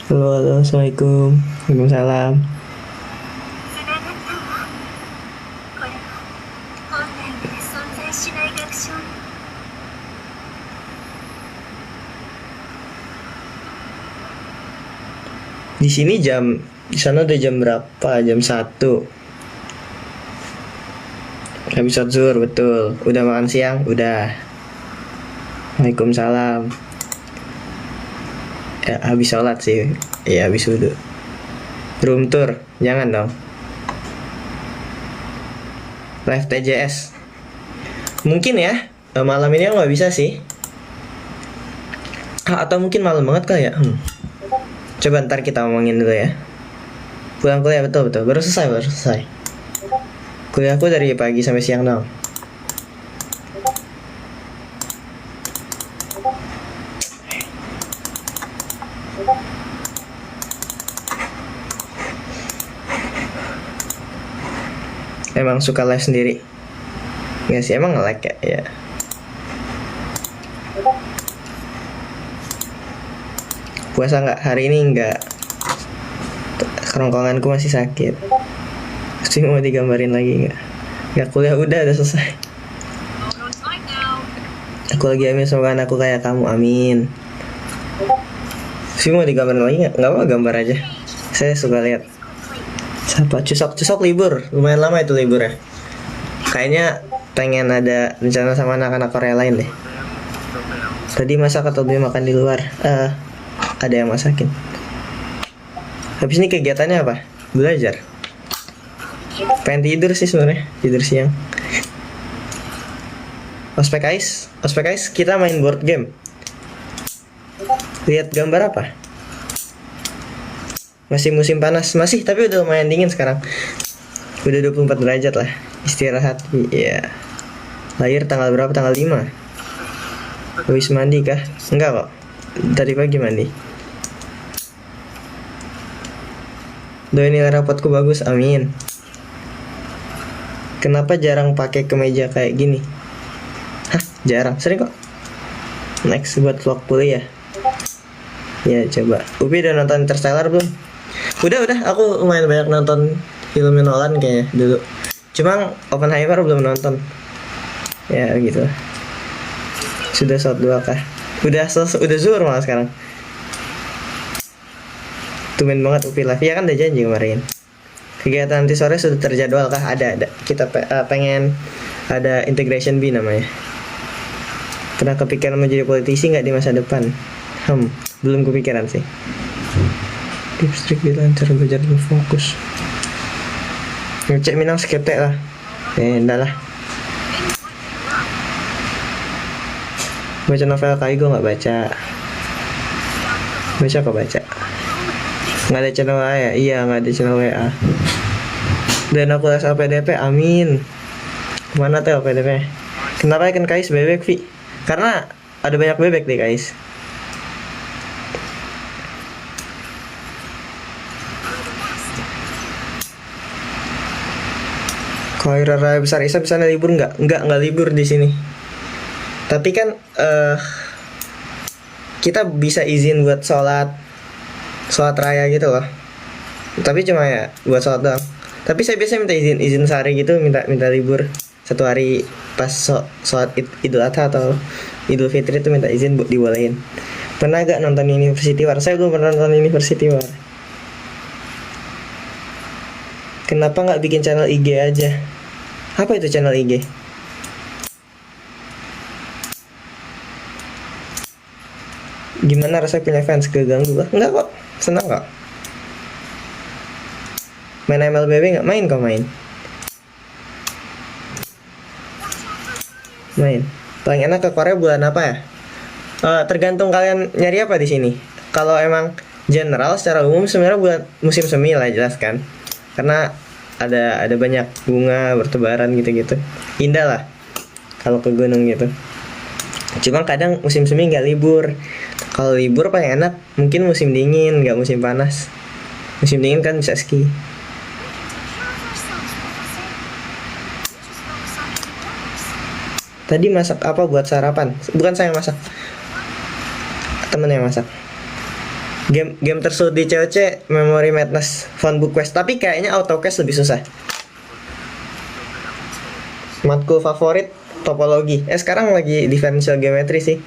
Halo, halo, assalamualaikum. Waalaikumsalam. つながったわ。これは本来なら存在しない学章よ。Di sini di sana udah jam berapa? Jam 1. Habis sholat zuhur, betul. Udah makan siang? Udah. Waalaikumsalam. Ya, habis sholat sih. Ya, habis wudhu. Room tour, jangan dong. Live TJS. Mungkin ya, malam ini aku nggak bisa sih. Atau mungkin malam banget kali ya. Coba ntar kita omongin dulu ya. Pulang kuliah, betul betul. Baru selesai. Kuliahku dari pagi sampai siang dong. Emang suka live sendiri? Nggak sih, emang nge-like ya? Ya. Puasa nggak? Hari ini nggak. Kerongkonganku masih sakit. Pasti mau digambarin lagi nggak? Nggak, kuliah udah selesai. Aku lagi amin, semoga anakku kayak kamu, amin. Sih mau digambarin lagi nggak? Nggak apa, gambar aja. Saya suka lihat. Siapa? Cusok libur, lumayan lama itu libur ya. Kayaknya pengen ada rencana sama anak-anak Korea lain deh. Tadi masak atau beli makan di luar? Ada yang masakin. Habis ini kegiatannya apa? Belajar. Pengen tidur sih sebenarnya, tidur siang. Ospek kita main board game. Lihat gambar apa? Masih musim panas, masih, tapi udah lumayan dingin sekarang. Udah 24 derajat lah. Istirahat, iya. Lahir tanggal berapa? Tanggal 5. Habis mandi kah? Enggak kok. Tadi pagi mandi. Doain nilai rapotku bagus, amin. Kenapa jarang pakai kemeja kayak gini? Hah, jarang, sering kok. Next buat vlog kuliah. Ya coba. Upi udah nonton Interstellar belum? Udah, aku lumayan banyak nonton film Nolan kayaknya dulu. Cuma Oppenheimer belum nonton. Ya gitu. Sudah sholat 2 kah? Udah zuhur malah sekarang. Tumben banget Upi live. Ya kan udah janji kemarin. Kegiatan nanti sore sudah terjadwal kah? Ada. Kita pengen ada integration B namanya. Pernah kepikiran menjadi politisi nggak di masa depan? Belum kepikiran sih. Tips trik biar lancar belajar dan fokus. Ngecek Minang skeptek lah. Enggak lah. Baca novel Kaigo nggak baca. Baca kok baca. Nggak ada channel WA ya? Iya, nggak ada channel WA. Dan aku les LPDP, amin. Kemana tuh LPDP? Kenapa ikan kais bebek, Vi? Karena ada banyak bebek deh, kais. Kalau Rara besar Isa bisa libur nggak? Nggak libur di sini. Tapi kan kita bisa izin buat sholat raya gitu loh. Tapi cuma ya buat sholat doang. Tapi saya biasanya minta izin sehari gitu, minta libur 1 hari pas sholat Idul Adha atau Idul Fitri itu minta izin buat dibolehin. Pernah gak nonton University War? Saya belum pernah nonton University War. Kenapa nggak bikin channel IG aja? Apa itu channel IG? Gimana rasanya punya fans? Keganggu lah? Enggak kok, senang kok. Main MLBB nggak? Main kok, main. Paling enak ke Korea bulan apa ya? Tergantung kalian nyari apa di sini. Kalau emang general secara umum sebenarnya bulan musim semi lah, jelas kan? Karena ada banyak bunga bertebaran gitu-gitu. Indah lah kalau ke gunung gitu. Cuma kadang musim semi nggak libur. Kalau libur paling enak mungkin musim dingin, nggak musim panas. Musim dingin kan bisa ski. Tadi masak apa buat sarapan? Bukan saya yang masak, temen yang masak. Game tersulit di COC Memory Madness Phonebook Quest, tapi kayaknya auto quest lebih susah. Matkul favorit topologi. Sekarang lagi differential geometry sih.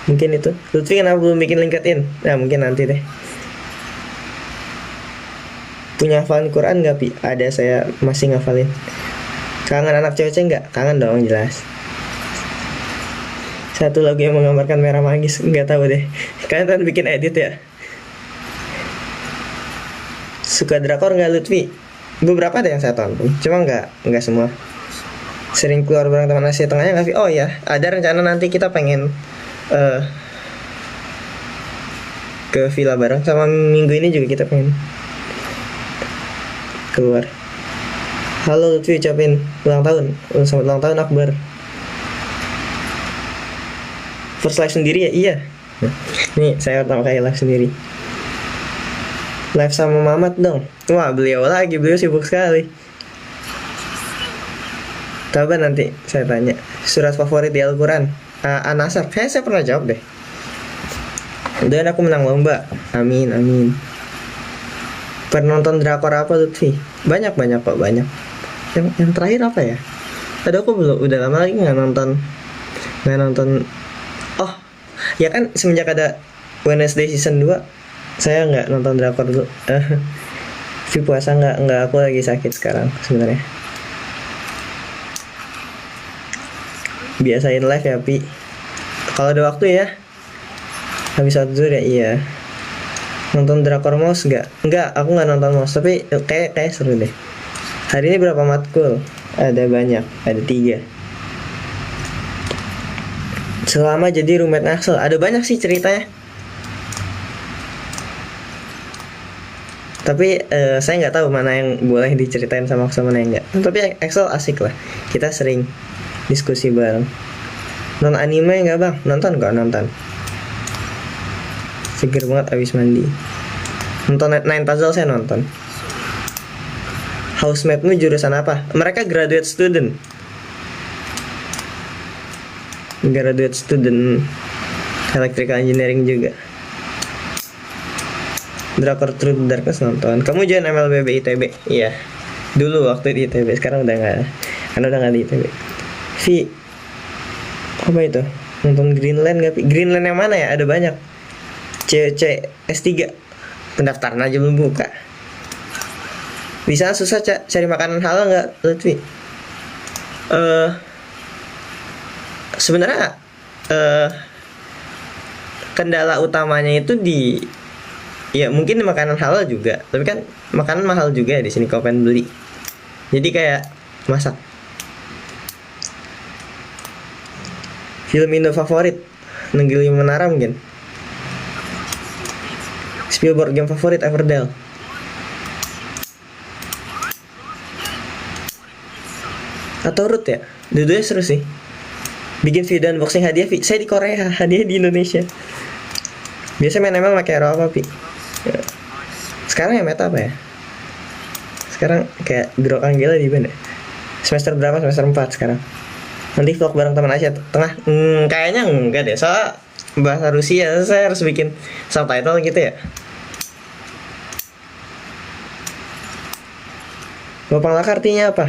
Mungkin itu. Lutfi kenapa belum bikin LinkedIn? Nah, mungkin nanti deh. Punya hafalan Quran nggak, Pi? Ada, saya masih ngafalin. Kangen anak COC nggak? Kangen dong, jelas. Satu lagu yang menggambarkan merah magis, nggak tahu deh. Kalian kan bikin edit ya? Suka drakor nggak, Lutfi? Beberapa ada yang saya tonton, cuma nggak semua. Sering keluar bareng teman Asia Tengahnya nggak, Vi? Oh ya, ada rencana nanti kita pengen ke villa bareng, sama minggu ini juga kita pengen keluar. Halo Lutfi, ucapin ulang tahun. Selamat ulang tahun Akbar. First live sendiri ya? Iya. Nih saya pertama kali live sendiri. Live sama Mamat dong. Wah, beliau sibuk sekali. Coba nanti saya tanya. Surat favorit di Al-Quran, An-Nasr. Kayaknya saya pernah jawab deh. Dan aku menang lomba. Amin, amin. Pernah nonton drakor apa, Lutfi? Banyak kok, banyak. Yang terakhir apa ya? Aduh, aku belum, udah lama lagi nggak nonton. Oh, ya kan semenjak ada Wednesday season 2, saya nggak nonton drakor dulu. Vi puasa nggak, aku lagi sakit sekarang sebenarnya. Biasain live ya, Pi. Kalau ada waktu ya. Habis sholat zuhur ya, iya. Nonton drakor Mouse nggak, aku nggak nonton Mouse, tapi kayak seru deh. Hari ini berapa matkul? Ada banyak, ada 3. Selama jadi roommate Axel, ada banyak sih ceritanya. Tapi saya nggak tahu mana yang boleh diceritain sama Axel, mana yang nggak. Tapi Axel asik lah, kita sering diskusi bareng. Nonton anime nggak, Bang? Nonton. Seger banget abis mandi. Nonton Nine Puzzle saya nonton. Housemate-mu jurusan apa? Mereka graduate student electrical engineering juga. Drakor True Darkness nonton. Kamu join MLBB ITB? Iya. Dulu waktu di ITB, sekarang udah nggak. Karena udah nggak di ITB. Vi, apa itu? Nonton Greenland nggak? Greenland yang mana ya? Ada banyak. CC S3 pendaftaran aja belum buka. Bisa susah cari makanan halal nggak, Lutfi? Sebenarnya kendala utamanya itu ya mungkin di makanan halal juga, tapi kan makanan mahal juga ya di sini kalau pengen beli. Jadi kayak masak. Film Indo favorit, Nenggeli Menara mungkin. Spielberg game favorit, Everdell. Atau Root ya? Dua-duanya seru sih. Bikin video unboxing hadiah, Vi. Saya di Korea, hadiah di Indonesia. Biasa main ML pakai hero apa, Vi? Ya. Sekarang ya meta apa ya? Sekarang kayak Grok Anggela di mana? Semester berapa? Semester 4 sekarang. Nanti vlog bareng teman Asia Tengah. Kayaknya enggak deh. Soalnya bahasa Rusia, saya harus bikin subtitle gitu ya. Bapang Laka artinya apa?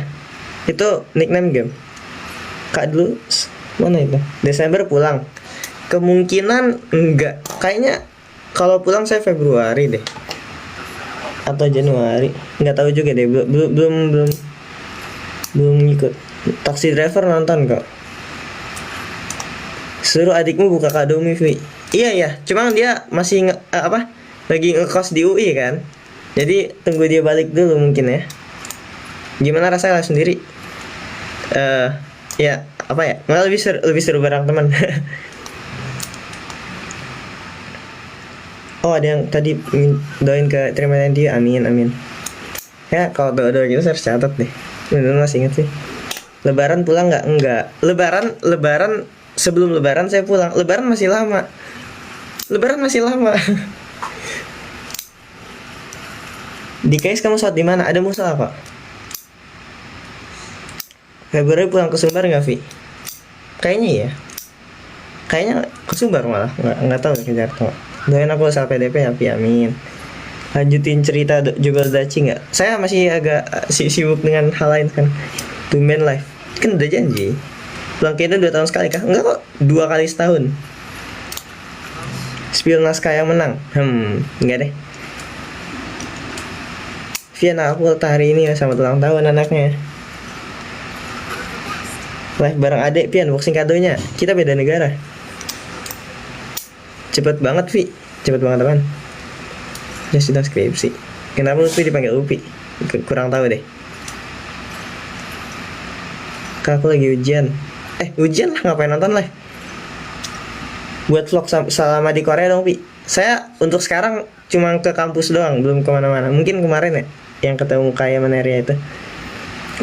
Itu nickname game. Kak dulu mana itu? Desember pulang. Kemungkinan enggak. Kayaknya kalau pulang saya Februari deh. Atau Januari. Enggak tahu juga deh. Belum ngikut. Taxi Driver nonton kok. Suruh adikmu buka Kadomi, Vi. Iya. Cuma dia masih lagi ngekos di UI kan. Jadi tunggu dia balik dulu mungkin ya. Gimana rasanya live sendiri? Ya apa ya? Malah lebih seru bareng teman. Oh, ada yang tadi doain ke terima dia. Amin. Ya kalau doa gitu saya harus catat deh. Bener masih inget sih. Lebaran pulang nggak? Enggak. Lebaran sebelum Lebaran saya pulang. Lebaran masih lama. Di KS kamu sholat di mana? Ada musola Pak? Februari pulang ke Sumbar nggak, Vi? Kayaknya ya. Kayaknya ke Sumbar malah. Nggak tahu ke Jakarta. Doain aku asal PDP ya, Pi, amin. Lanjutin cerita jual daci nggak? Saya masih agak sibuk dengan hal lain kan. Tumben live. Kan udah janji. Pulang ke Indo 2 tahun sekali kah? Enggak kok, 2 kali setahun. Spill naskah yang menang. Enggak deh. Vian aku hari ini ya, selamat ulang tahun anaknya. Live bareng adek Pian, boxing kadonya. Kita beda negara. Cepet banget Vi. Cepet banget teman. Ya sudah skripsi. Kenapa Lutfi dipanggil Upi? Kurang tahu deh. Kak, aku lagi ujian. Ujian lah, ngapain nonton live? Buat vlog selama di Korea dong Pi. Saya untuk sekarang cuma ke kampus doang, belum kemana-mana. Mungkin kemarin ya yang ketemu kayak Meneria itu.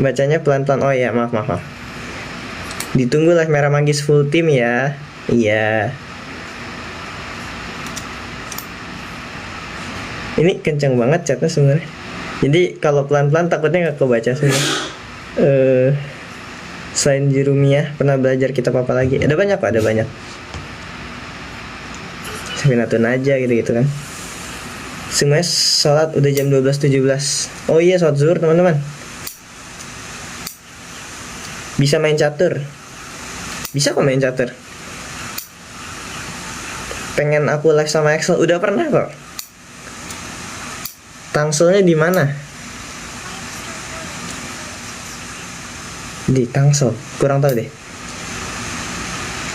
Bacanya pelan-pelan. Oh ya, maaf. Ditunggu live Merah Manggis full team ya. Iya. Ini kencang banget chatnya sebenarnya. Jadi kalau pelan-pelan takutnya nggak kebaca semua. Selain Jurumiyah, pernah belajar kitab apa lagi? Ada banyak Pak, ada banyak. Safinatun aja gitu-gitu kan. Semuanya sholat udah jam 12.17. Oh iya, sholat zuhur teman-teman. Bisa main catur. Bisa kok main catur. Pengen aku live sama Excel, udah pernah kok. Tangselnya di mana? Di Tangsel, kurang tahu deh.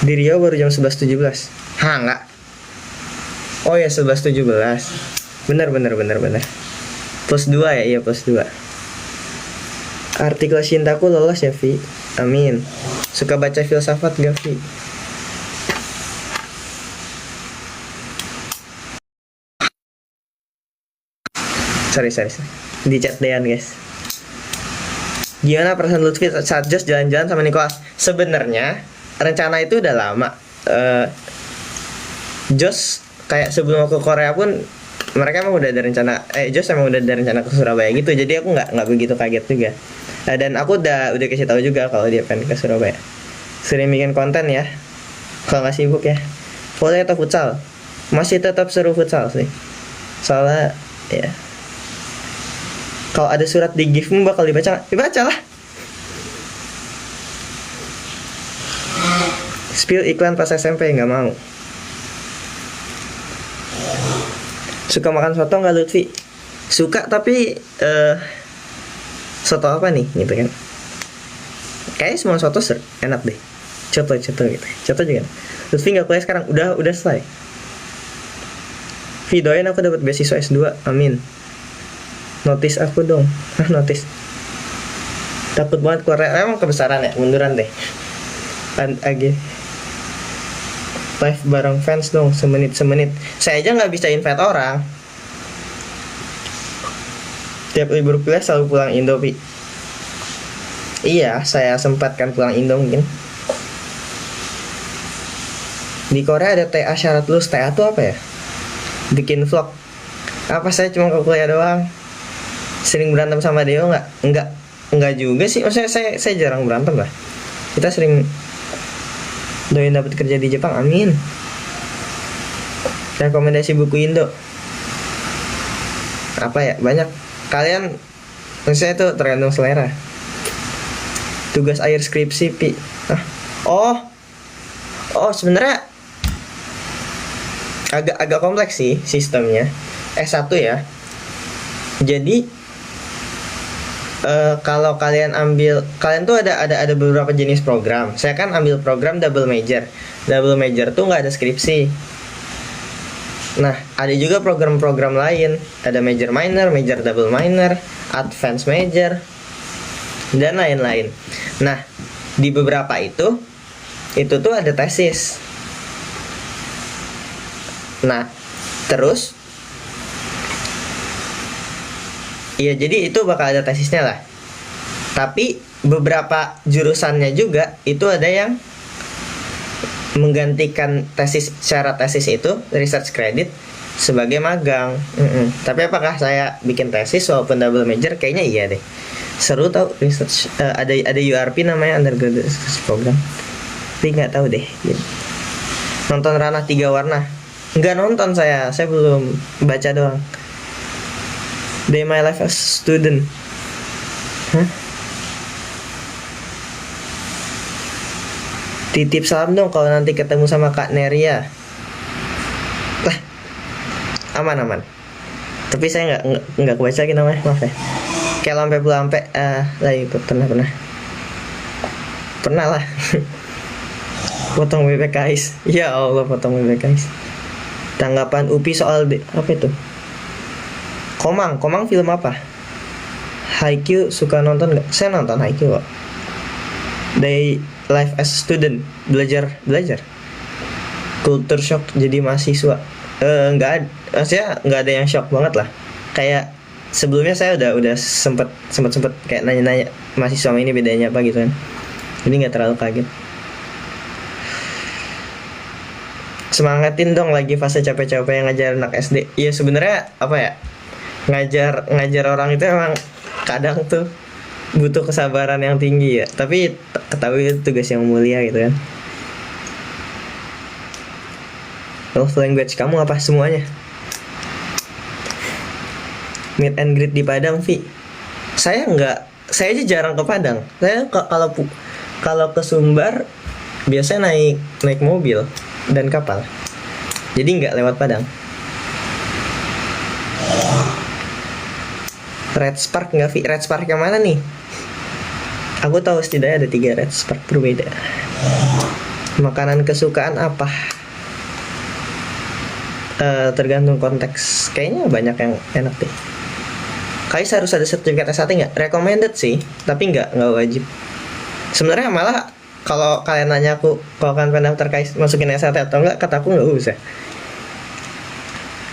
Di Riau baru jam 11.17. Enggak. Oh ya, 11.17. Bener. Plus 2 ya, iya plus 2. Artikel cintaku lolos ya Vi. Amin. Suka baca filsafat gak Vi? Sorry. Di chat Dean guys. Gimana perasaan Lutfi saat Jos jalan-jalan sama Nicholas? Sebenarnya rencana itu udah lama. Jos kayak sebelum aku ke Korea pun mereka emang udah ada rencana. Jos emang udah ada rencana ke Surabaya gitu. Jadi aku nggak begitu kaget juga. Dan aku udah kasih tahu juga kalau dia pengen ke Surabaya. Sering bikin konten ya. Kalau nggak sibuk ya. Volley atau futsal? Masih tetap seru futsal sih. Soalnya ya. Kalau ada surat di giftmu bakal dibaca lah. Spill iklan pas SMP nggak mau. Suka makan soto nggak Lutfi? Suka tapi soto apa nih gitu kan? Kayaknya semua soto enak deh. Coto gitu. Coto juga. Lutfi nggak kuliah sekarang, udah selesai. Videoin aku dapat beasiswa S2, amin. Notis aku dong. Notis. Takut banget keluar. Emang kebesaran ya, munduran deh. Lagi live bareng fans dong, semenit. Saya aja nggak bisa invite orang. Tiap libur kuliah selalu pulang Indo Pi. Iya, saya sempatkan pulang Indo mungkin. Di Korea ada TA syarat lulus. TA itu apa ya? Bikin vlog. Apa saya cuma ke kuliah doang? Sering berantem sama Deo nggak? Enggak juga sih. Maksudnya saya jarang berantem lah. Kita sering doain dapat kerja di Jepang, amin. Rekomendasi buku Indo apa ya? Banyak. Kalian, maksudnya itu tergantung selera. Tugas akhir skripsi Pi. Oh sebenarnya agak kompleks sih sistemnya. S1 ya. Jadi kalau kalian tuh ada beberapa jenis program. Saya kan ambil program double major. Double major tuh nggak ada skripsi. Nah, ada juga program-program lain. Ada major minor, major double minor, advance major, dan lain-lain. Nah, di beberapa itu tuh ada tesis. Nah, terus iya, jadi itu bakal ada tesisnya lah. Tapi beberapa jurusannya juga itu ada yang menggantikan tesis, syarat tesis itu research credit sebagai magang. Tapi apakah saya bikin tesis walaupun double major? Kayaknya iya deh. Seru tau research. Ada URP namanya, undergraduate research program. Tapi nggak tahu deh. Nonton Ranah 3 Warna. Nggak nonton saya belum baca doang. Day My Life as Student. Hah? Titip salam dong kalau nanti ketemu sama Kak Neria. Lah, aman. Tapi saya nggak kebaca lagi namanya, maaf ya. Kayak lampe lagi pernah lah. Potong BPKIS. Ya Allah, potong BPKIS. Tanggapan Upi soal apa itu? Komang film apa? Haikyuu suka nonton nggak? Saya nonton Haikyuu kok. Day Life as Student, belajar culture shock jadi mahasiswa. Maksudnya nggak ada yang shock banget lah. Kayak sebelumnya saya udah sempet kayak nanya mahasiswa ini bedanya apa gitu kan. Jadi nggak terlalu kaget. Semangatin dong, lagi fase capek-capek yang ngajar anak SD. Ya sebenarnya apa ya, ngajar orang itu emang kadang tuh butuh kesabaran yang tinggi ya. Tapi ketahui itu tugas yang mulia gitu kan. Love language kamu apa semuanya? Meet and greet di Padang, Vi. Saya aja jarang ke Padang. Saya kalau ke Sumbar biasanya naik mobil dan kapal. Jadi nggak lewat Padang. Red Spark nggak, Vi? Red Spark yang mana nih? Aku tahu setidaknya ada 3 Red Spark berbeda. Makanan kesukaan apa? Tergantung konteks. Kayaknya banyak yang enak deh. Kais harus ada sertifikat S1 nggak? Recommended sih, tapi nggak wajib. Sebenarnya malah kalau kalian nanya aku, kalau kalian pengen daftar Kais masukin S1 atau enggak, kata aku nggak usah.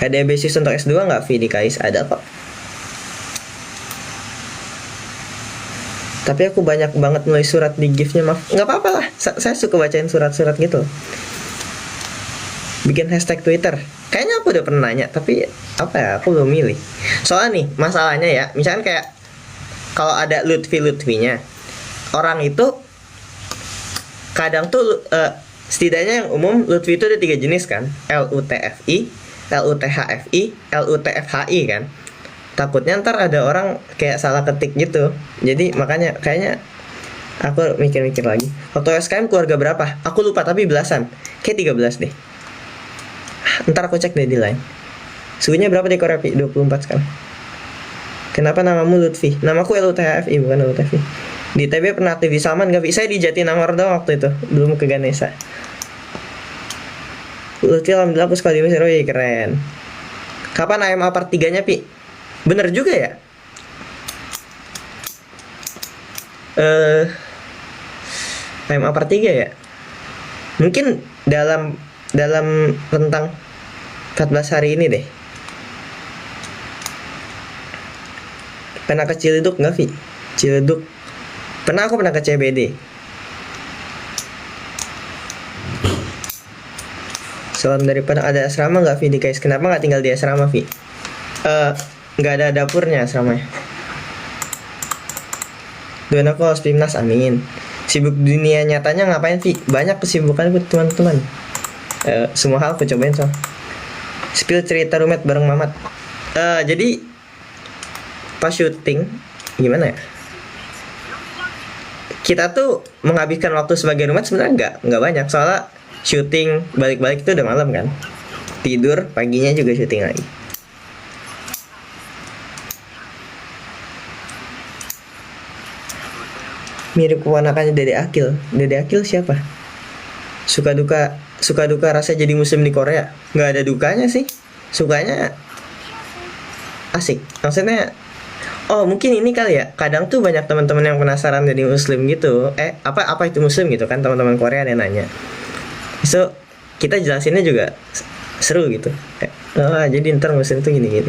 Ada beasiswa untuk S2 nggak, Vi, di Kais? Ada kok. Tapi aku banyak banget nulis surat di gift-nya, maaf. Nggak apa-apa lah, saya suka bacain surat-surat gitu. Bikin hashtag Twitter. Kayaknya aku udah pernah nanya, tapi apa ya, aku belum milih. Soalnya nih, masalahnya ya, misalkan kayak kalau ada Lutfi-nya, orang itu kadang tuh setidaknya yang umum Lutfi itu ada 3 jenis kan. LUTFI, LUTHFI, LUTFHI kan. Takutnya ntar ada orang kayak salah ketik gitu. Jadi makanya kayaknya aku mikir-mikir lagi. Waktu SKM keluarga berapa? Aku lupa tapi belasan. Kayak 13 deh. Ntar aku cek deh di line. Suhunya berapa di Korea, Pi? 24 sekarang. Kenapa namamu Lutfi? Namaku LUTHFI, bukan LUTFI. Di TB pernah aktif di Salman gak, Pi? Saya di Jatinangor doang waktu itu, belum ke Ganesha. Lutfi alhamdulillah aku sekolah di Mesir. Oh iya, keren. Kapan AMA part 3-nya, Pi? Bener juga ya? AMA part 3 ya? Mungkin dalam rentang 14 hari ini deh. Pernah ke Ciledug nggak, Vi? Ciledug. Aku pernah ke CBD. Salam dari Padang. Ada asrama nggak, Vi, di Kais? Kenapa nggak tinggal di asrama, Vi? Nggak ada dapurnya asramanya. Doain aku harus Pimnas, amin. Sibuk dunia nyatanya ngapain, Vi? Banyak kesibukan teman-teman. Semua hal aku cobain so. Spill cerita roommate bareng Mamat. Jadi pas syuting gimana ya? Kita tuh menghabiskan waktu sebagai roommate sebenarnya nggak banyak, soalnya syuting balik-balik itu udah malam kan. Tidur paginya juga syuting lagi. Mirip keponakannya Dede Akil. Dede Akil siapa? Suka duka rasa jadi muslim di Korea. Nggak ada dukanya sih, sukanya asik. Maksudnya mungkin ini kali ya, kadang tuh banyak teman-teman yang penasaran jadi muslim gitu. Apa itu muslim gitu kan, teman-teman Korea ada yang nanya. So kita jelasinnya juga seru gitu. Jadi ntar muslim tuh gini.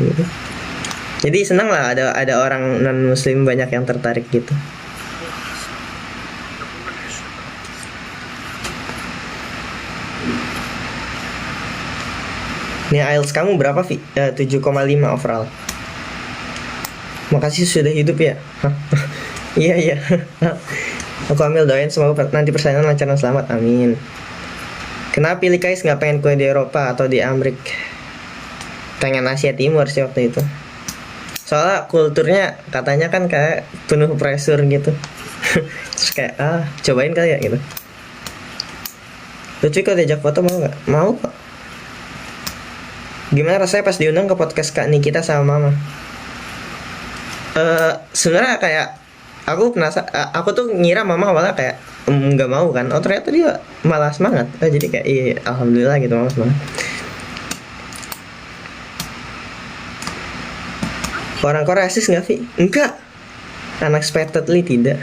Jadi senang lah ada orang non muslim banyak yang tertarik gitu. Nih IELTS kamu berapa, Vi? 7,5 overall. Makasih sudah hidup ya. Iya. Aku ambil, doain semoga nanti persaingan lancar dan selamat, amin. Kenapa pilih Kais, nggak pengen kuliah di Eropa atau di Amerika? Pengen Asia Timur sih waktu itu. Soalnya kulturnya katanya kan kayak penuh pressure gitu. Terus kayak cobain kali ya gitu. Lucu kok diajak foto, mau nggak? Mau kok. Gimana rasanya pas diundang ke podcast Kak Nikita sama Mama? Sebenarnya kayak aku aku tuh ngira Mama awalnya kayak nggak mau kan. Oh ternyata dia malah semangat. Jadi kayak iya, alhamdulillah gitu, Mama semangat. Orang Korea rasis nggak, Vi? Enggak. Unexpectedly tidak.